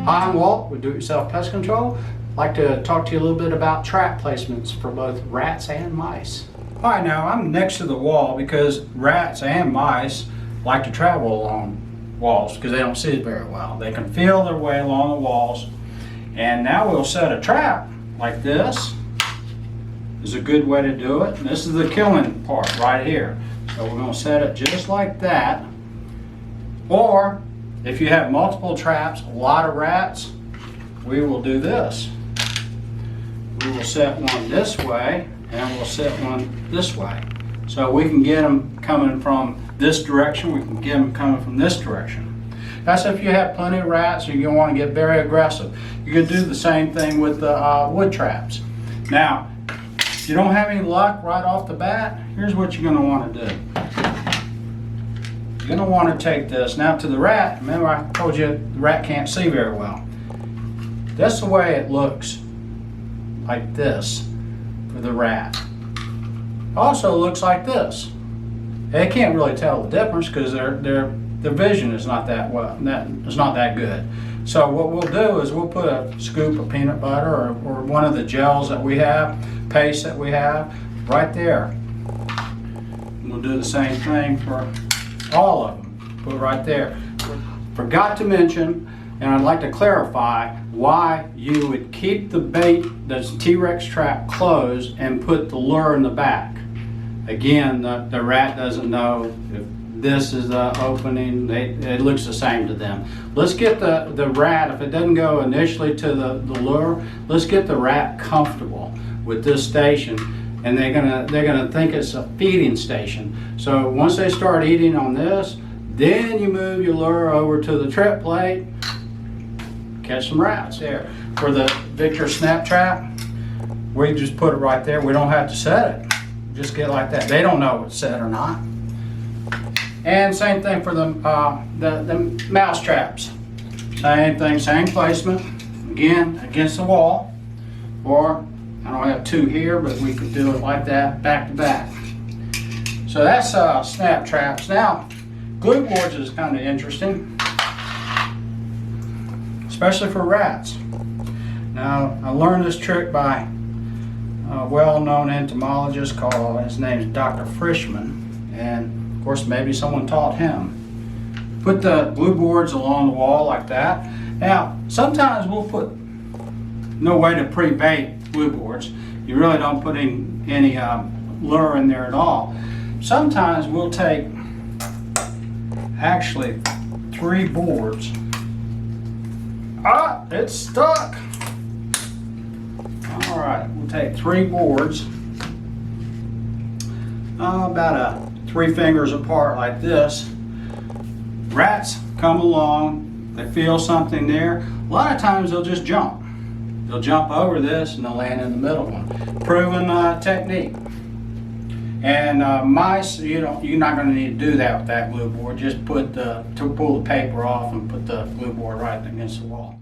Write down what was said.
Hi, I'm Walt with Do-It-Yourself Pest Control. I'd like to talk to you a little bit about trap placements for both rats and mice. Alright, now I'm next to the wall because rats and mice like to travel along walls because they don't see it very well. They can feel their way along the walls. And now we'll set a trap like this. This is a good way to do it. And this is the killing part right here. So we're going to set it just like that. Or if you have multiple traps, a lot of rats, we will do this. We will set one this way and we'll set one this way. So we can get them coming from this direction, we can get them coming from this direction. That's if you have plenty of rats and you want to get very aggressive. You can do the same thing with the wood traps. Now, if you don't have any luck right off the bat, here's what you're going to want to do. You're going to want to take this. Now to the rat, remember I told you the rat can't see very well. That's the way it looks, like this, for the rat. Also looks like this. They can't really tell the difference because their vision is not that well. It's not that good. So what we'll do is we'll put a scoop of peanut butter or one of the gels that we have, paste that we have, right there. And we'll do the same thing for all of them. Put it right there. Forgot to mention, and I'd like to clarify why you would keep the bait, the T-Rex trap, closed and put the lure in the back. Again, the rat doesn't know if this is the opening. It looks the same to them. Let's get the rat, if it doesn't go initially to the lure, let's get the rat comfortable with this station, and they're gonna think it's a feeding station. So once they start eating on this, then you move your lure over to the trip plate, catch some rats there. For the Victor snap trap, we just put it right there. We don't have to set it. Just get like that. They don't know if it's set or not. And same thing for the mouse traps. Same thing, same placement. Again, against the wall. Or, I don't have two here, but we could do it like that, back to back. So that's snap traps. Now, Glueboards is kind of interesting, especially for rats. Now, I learned this trick by a well-known entomologist called, his name is Dr. Frischman, and of course maybe someone taught him. Put the Glueboards along the wall like that. Now, sometimes we'll put no way to pre-bait Glueboards. You really don't put any lure in there at all. Sometimes we'll take actually 3 boards. Ah, it's stuck. All right, we'll take 3 boards, about 3 fingers apart like this. Rats come along, they feel something there. A lot of times they'll just jump. They'll jump over this and they'll land in the middle one. Proven technique. And mice, you're not going to need to do that with that glue board. Just pull the paper off and put the glue board right against the wall.